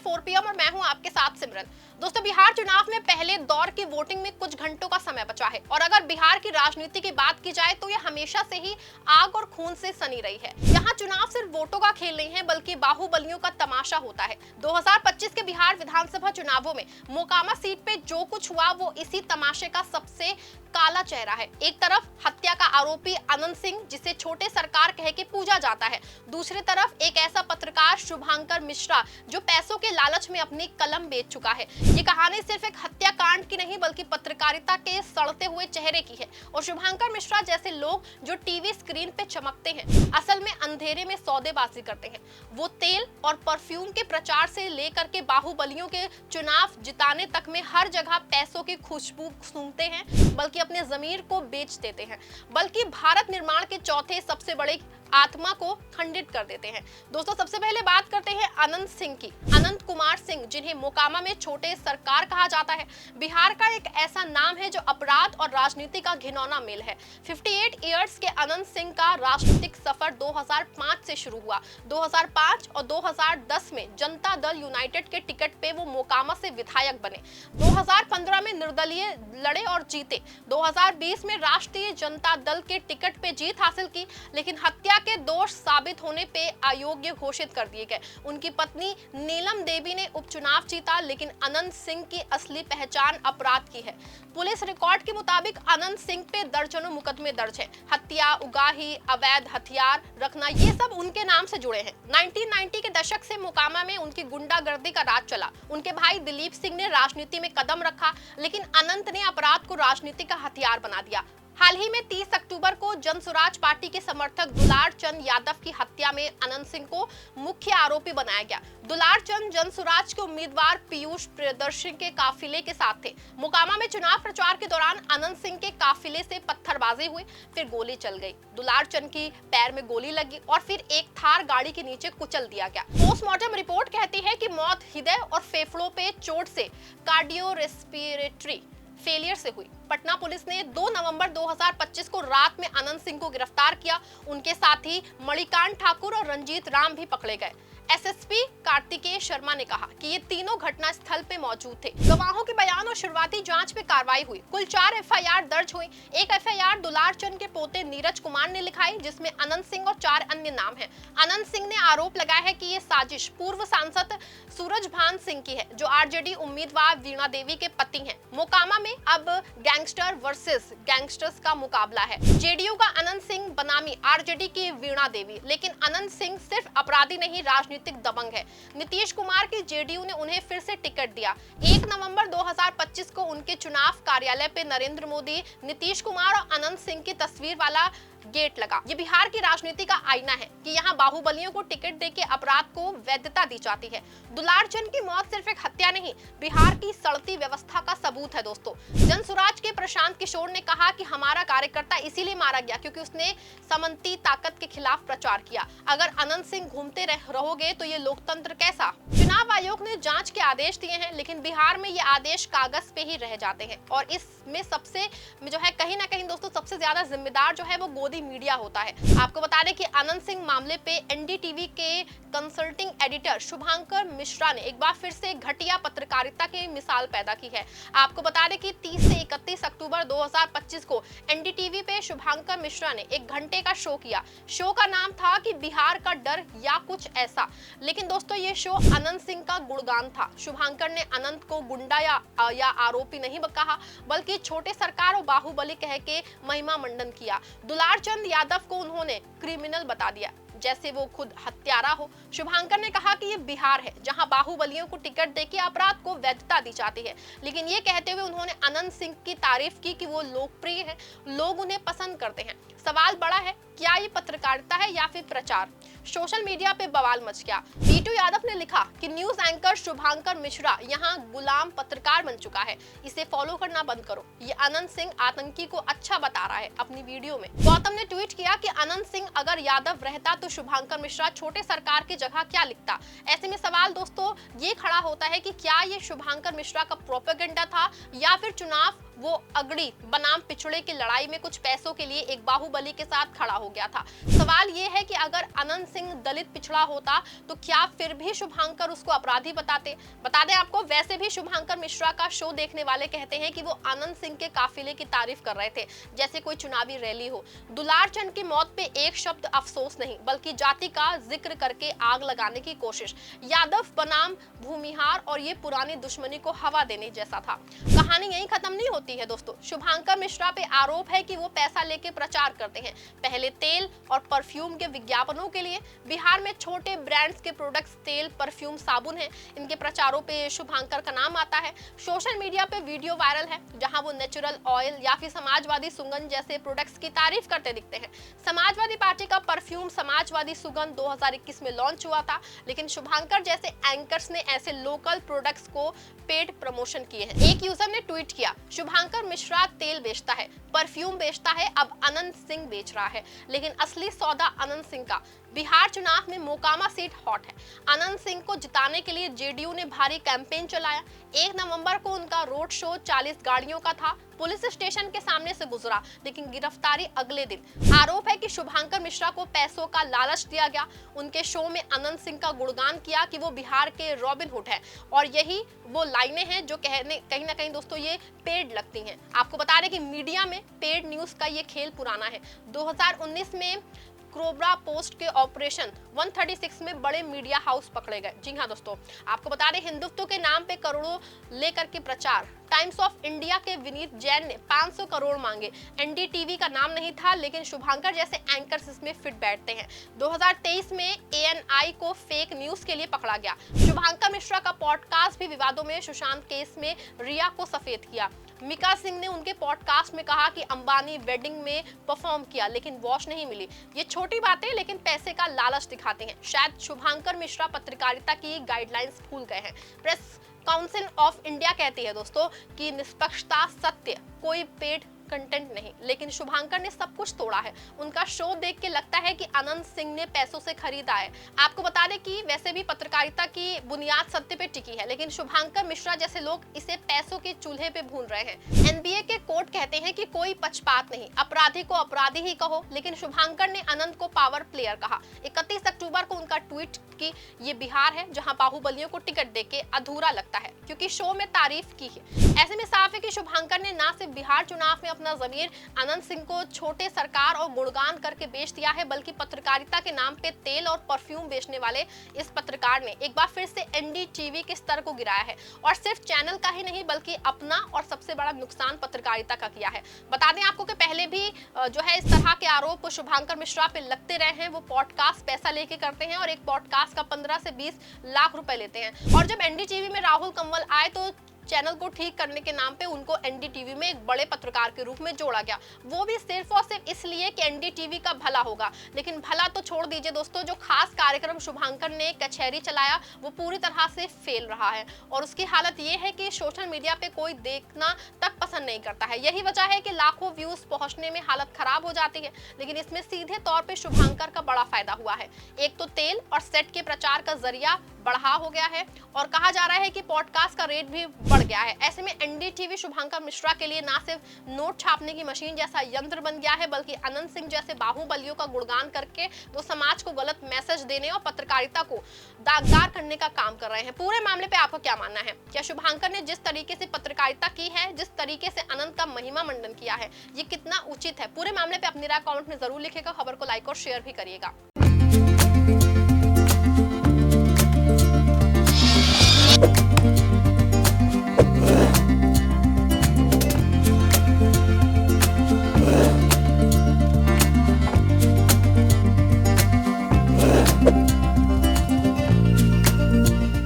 4 PM और मैं हूं आपके साथ सिमरन। दोस्तों, बिहार चुनाव में पहले दौर की वोटिंग में कुछ घंटों का समय बचा है और अगर बिहार की राजनीति की बात की जाए तो ये हमेशा से ही आग और खून से सनी रही है। यहाँ चुनाव सिर्फ वोटों का खेल नहीं है बल्कि बाहुबलियों का तमाशा होता है। 2025 के बिहार विधानसभा चुनावों में मोकामा सीट पे जो कुछ हुआ वो इसी तमाशे का सबसे काला चेहरा है। एक तरफ हत्या का आरोपी अनंत सिंह जिसे छोटे सरकार कह के पूजा जाता है, दूसरी तरफ एक ऐसा पत्रकार शुभांकर मिश्रा जो पैसों के लालच में अपनी कलम बेच चुका है। ये कहानी सिर्फ एक हत्याकांड की नहीं बल्कि पत्रकारिता के सड़ते हुए चेहरे की है और शुभांकर मिश्रा जैसे लोग जो टीवी स्क्रीन पे चमकते हैं असल में अंधेरे में सौदेबाजी करते हैं। वो तेल और परफ्यूम के प्रचार से लेकर के बाहुबलियों के चुनाव जिताने तक में हर जगह पैसों की खुशबू सूंघते हैं बल्कि अपने जमीर को बेच देते हैं, बल्कि भारत निर्माण के चौथे सबसे बड़े आत्मा को खंडित कर देते हैं। दोस्तों, सबसे पहले बात करते हैं अनंत सिंह की। अनंत कुमार सिंह जिन्हें मोकामा में छोटे सरकार कहा जाता है, बिहार का एक ऐसा नाम है जो अपराध और राजनीति का घिनौना मेल है। 58 इयर्स के अनंत सिंह का राजनीतिक सफर 2005 से शुरू हुआ। 2005 और 2010 में जनता दल यूनाइटेड के टिकट पे वो मोकामा से विधायक बने। 2015 में निर्दलीय लड़े और जीते। 2020 में राष्ट्रीय जनता दल के टिकट पे जीत हासिल की, लेकिन हत्या के दोष साबित होने पे अयोग्य घोषित कर दिए गए। उनकी पत्नी नीलम देवी ने उपचुनाव जीता, लेकिन अनंत सिंह की असली पहचान अपराध की है। पुलिस रिकॉर्ड के मुताबिक अनंत सिंह पे दर्जनों मुकदमे दर्ज है। हत्या, उगाही, अवैध हथियार रखना, ये सब उनके नाम से जुड़े हैं। 1990 के दशक से मोकामा में उनकी गुंडागर्दी का राज चला। उनके भाई दिलीप सिंह ने राजनीति में कदम रखा, लेकिन अनंत ने अपराध को राजनीति का हथियार बना दिया। हाल ही में 30 अक्टूबर को जनसुराज पार्टी के समर्थक दुलार चंद यादव की हत्या में अनंत सिंह को मुख्य आरोपी बनाया गया। दुलार चंद जनसुराज के उम्मीदवार पीयूष प्रियदर्शी के काफिले के साथ थे। मोकामा में चुनाव प्रचार के दौरान अनंत सिंह के काफिले से पत्थरबाजी हुई, फिर गोली चल गई। दुलार चंद की पैर में गोली लगी और फिर एक थार गाड़ी के नीचे कुचल दिया गया। पोस्टमार्टम रिपोर्ट कहती है कि मौत हृदय और फेफड़ों पे चोट से कार्डियो रेस्पिरेटरी फेलियर से हुई। पटना पुलिस ने 2 नवंबर 2025 को रात में अनंत सिंह को गिरफ्तार किया। उनके साथ ही मणिकांत ठाकुर और रंजीत राम भी पकड़े गए। एसएसपी कार्तिकेय शर्मा ने कहा कि ये तीनों घटना स्थल पे मौजूद थे। गवाहों के बयान और शुरुआती जांच में कार्रवाई हुई। कुल 4 एफआईआर दर्ज हुई। एक एफआईआर दुलार चंद के पोते नीरज कुमार ने लिखाई, जिसमें अनंत सिंह और 4 अन्य नाम हैं। अनंत सिंह ने आरोप लगाया है कि ये साजिश पूर्व सांसद सूरजभान सिंह की है, जो आरजेडी उम्मीदवार वीणा देवी के पति हैं। मोकामा में अब गैंगस्टर वर्सेस गैंगस्टर्स का मुकाबला है। जेडीयू का अनंत सिंह बनामी आरजेडी की वीणा देवी, लेकिन अनंत सिंह सिर्फ अपराधी नहीं, राजनीतिक दबंग है। नीतीश कुमार की जेडीयू ने उन्हें फिर से टिकट दिया। 1 नवंबर 2025 को उनके चुनाव कार्यालय पे नरेंद्र मोदी, नीतीश कुमार और अनंत सिंह की तस्वीर वाला गेट लगा। ये बिहार की राजनीति का आईना है कि यहाँ बाहुबलियों को टिकट देके अपराध को वैधता दी जाती है। दुलार चंद की मौत सिर्फ एक हत्या नहीं, बिहार की सड़ती व्यवस्था का सबूत है। दोस्तों, जनसुराज के प्रशांत किशोर ने कहा कि हमारा कार्यकर्ता इसीलिए मारा गया क्योंकि उसने समंती ताकत के खिलाफ प्रचार किया। अगर अनंत सिंह घूमते रहोगे तो ये लोकतंत्र कैसा? चुनाव आयोग ने जांच के आदेश दिए हैं, लेकिन बिहार में ये आदेश कागज पे ही रह जाते हैं और इसमें सबसे जो है कहीं ना कहीं दोस्तों सबसे ज्यादा जिम्मेदार जो है वो गोदी मीडिया होता है। आपको बता दें कि अनंत सिंह मामले पे एनडीटीवी के कंसल्टिंग एडिटर शुभांकर मिश्रा ने एक बार फिर से घटिया पत्रकारिता की मिसाल पैदा की है। आपको बता दें कि 30 से 31 अक्टूबर 2025 को एनडीटीवी पे शुभांकर मिश्रा ने 1 घंटे का शो किया। शो का नाम था कि बिहार का डर या कुछ ऐसा, लेकिन दोस्तों ये शो अनंत सिंह का गुणगान था। शुभांकर ने अनंत को गुंडा या आरोपी नहीं कहा, बल्कि छोटे सरकार और बाहुबली कह के महिमा मंडन किया। दुलार चंद यादव को उन्होंने क्रिमिनल बता दिया, जैसे वो खुद हत्यारा हो। शुभांकर ने कहा कि ये बिहार है जहां बाहुबलियों को टिकट देके अपराध को वैधता दी जाती है, लेकिन ये कहते हुए उन्होंने अनंत सिंह की तारीफ की कि वो लोकप्रिय है, लोग उन्हें पसंद करते हैं। सवाल बड़ा है, क्या ये पत्रकारिता है या फिर प्रचार? सोशल मीडिया पे बवाल मच गया। बीटू यादव ने लिखा कि न्यूज एंकर शुभांकर मिश्रा यहाँ गुलाम पत्रकार बन चुका है, इसे फॉलो करना बंद करो। ये अनंत सिंह आतंकी को अच्छा बता रहा है अपनी वीडियो में। गौतम ने ट्वीट किया कि अनंत सिंह अगर यादव रहता तो शुभांकर मिश्रा छोटे सरकार की जगह क्या लिखता। ऐसे में सवाल दोस्तों ये खड़ा होता है कि क्या ये शुभांकर मिश्रा का प्रोपेगेंडा था या फिर चुनाव वो अगड़ी बनाम पिछड़े की लड़ाई में कुछ पैसों के लिए एक बाहुबली के साथ खड़ा हो गया था। सवाल ये है कि अगर अनंत सिंह दलित पिछड़ा होता तो क्या फिर भी शुभंकर उसको अपराधी बता दें आपको, वैसे भी शुभंकर मिश्रा का शो देखने वाले कहते हैं कि वो आनंद सिंह के काफिले की तारीफ कर रहे थे जैसे कोई चुनावी रैली हो। दुलार चंद की मौत पे एक शब्द अफसोस नहीं बल्कि जाति का जिक्र करके आग लगाने की कोशिश। यादव बनाम भूमिहार और ये पुरानी दुश्मनी को हवा देने जैसा था। कहानी यहीं खत्म नहीं होती है दोस्तों। शुभंकर मिश्रा पे आरोप है कि वो पैसा लेके प्रचार करते हैं, पहले तेल और परफ्यूम के विज्ञापनों के लिए। बिहार में छोटे ब्रांड्स के प्रोडक्ट्स, तेल, परफ्यूम, साबुन है, इनके प्रचारों पे शुभंकर का नाम आता है। सोशल मीडिया पे वीडियो वायरल है जहां वो नेचुरल ऑयल या फिर समाजवादी सुगंध जैसे प्रोडक्ट्स की तारीफ करते दिखते हैं। समाजवादी पार्टी का परफ्यूम समाजवादी सुगंध 2021 में लॉन्च हुआ था, लेकिन शुभंकर जैसे एंकर्स ने ऐसे लोकल प्रोडक्ट्स को पेड प्रमोशन किए हैं। एक यूजर ने ट्वीट किया, शुभंकर मिश्रा तेल बेचता है, परफ्यूम बेचता है, अब अनंत सिंह बेच रहा है, लेकिन असली सौदा अनंत सिंह का। बिहार चुनाव में मोकामा सीट हॉट है। अनंत सिंह को जिताने के लिए जेडीयू ने भारी कैंपेन चलाया। 1 नवंबर को उनका रोड शो 40 गाड़ियों का था, पुलिस स्टेशन के सामने से गुजरा, लेकिन गिरफ्तारी अगले दिन। आरोप है कि शुभंकर मिश्रा को पैसों का लालच दिया गया। उनके शो में अनंत सिंह का गुणगान किया कि वो बिहार के रॉबिन हुड है, और यही वो लाइनें हैं जो कहीं ना कहीं दोस्तों ये पेड लगती हैं। आपको बता दें कि मीडिया में पेड न्यूज का ये खेल पुराना है। 2019 में कोबरा पोस्ट के ऑपरेशन 136 में बड़े मीडिया हाउस पकड़े गए। जी हाँ दोस्तों, आपको बता दें हिंदुत्व के नाम पे करोड़ों लेकर के प्रचार। टाइम्स ऑफ इंडिया के विनीत जैन ने 500 करोड़ मांगे। एनडीटीवी का नाम नहीं था, लेकिन शुभंकर जैसे एंकर्स इसमें फिट बैठते हैं। 2023 में एएनआई को फेक न्यूज के लिए पकड़ा गया। शुभंकर मिश्रा का पॉडकास्ट भी विवादों में, सुशांत केस में रिया को सफेद किया। मिका सिंह ने उनके पॉडकास्ट में कहा कि अंबानी वेडिंग में परफॉर्म किया लेकिन वॉच नहीं मिली। ये छोटी बातें लेकिन पैसे का लालच दिखाते हैं। शायद शुभंकर मिश्रा पत्रकारिता की गाइडलाइंस भूल गए हैं। प्रेस काउंसिल ऑफ इंडिया कहती है दोस्तों कि निष्पक्षता, सत्य, कोई पेड कंटेंट नहीं, लेकिन शुभंकर ने सब कुछ तोड़ा है। उनका शो देख के लगता है कि अनंत सिंह ने पैसों से खरीदा है। आपको बता दें कि वैसे भी पत्रकारिता की बुनियाद सत्य पे टिकी है, लेकिन शुभंकर मिश्रा जैसे लोग इसे पैसों के चूल्हे पे भून रहे हैं। एनबीए के कोर्ट कहते हैं कि कोई पक्षपात नहीं, अपराधी को अपराधी ही कहो, लेकिन शुभंकर ने अनंत को पावर प्लेयर कहा। 31 अक्टूबर को उनका ट्वीट कि ये बिहार है जहां बाहुबलियों को टिकट देके अधूरा लगता है, क्योंकि शो में तारीफ की है। ऐसे में साफ है कि शुभंकर ने ना सिर्फ बिहार चुनाव में अपना जमीर अनंत सिंह को छोटे सरकार और गुणगान करके बेच दिया है, बल्कि पत्रकारिता के नाम पे तेल और परफ्यूम बेचने वाले इस पत्रकार ने एक बार फिर से एनडीटीवी के स्तर को गिराया है, और सिर्फ चैनल का ही नहीं बल्कि अपना और सबसे बड़ा नुकसान पत्रकारिता का किया है। बता दें आपको कि पहले भी जो है इस तरह के आरोप शुभंकर मिश्रा पे लगते रहे हैं। वो पॉडकास्ट पैसा लेके करते हैं और एक पॉडकास्ट का 15 से 20 लाख रुपए लेते हैं, और जब एनडीटीवी में राहुल कंवल आए तो चैनल को ठीक करने के नाम पे उनको एनडीटीवी में एक बड़े पत्रकार के रूप में जोड़ा गया, वो भी सिर्फ और सिर्फ इसलिए कि एनडीटीवी का भला होगा। लेकिन भला तो छोड़ दीजिए दोस्तों, जो खास कार्यक्रम शुभंकर ने कचहरी चलाया वो पूरी तरह से फेल रहा है, और उसकी हालत ये है कि सोशल मीडिया पे कोई देखना तक पसंद नहीं करता है। यही वजह है कि लाखों व्यूज पहुंचने में हालत खराब हो जाती है। लेकिन इसमें सीधे तौर पे शुभंकर का बड़ा फायदा हुआ है। एक तो तेल और सेट के प्रचार का जरिया बढ़ा हो गया है, और कहा जा रहा है कि पॉडकास्ट का रेट भी बढ़ गया है। ऐसे में एनडीटीवी शुभंकर मिश्रा के लिए ना सिर्फ नोट छापने की मशीन जैसा यंत्र बन गया है, बल्कि अनंत सिंह जैसे बाहुबलियों का गुणगान करके वो समाज को गलत मैसेज देने और पत्रकारिता को दागदार करने का काम कर रहे हैं। पूरे मामले पे आपका क्या मानना है? क्या शुभंकर ने जिस तरीके से पत्रकारिता की है, जिस तरीके से अनंत का महिमा मंडन किया है, ये कितना उचित है? पूरे मामले पे अपनी राय कमेंट में जरूर लिखेगा। खबर को लाइक और शेयर भी करिएगा।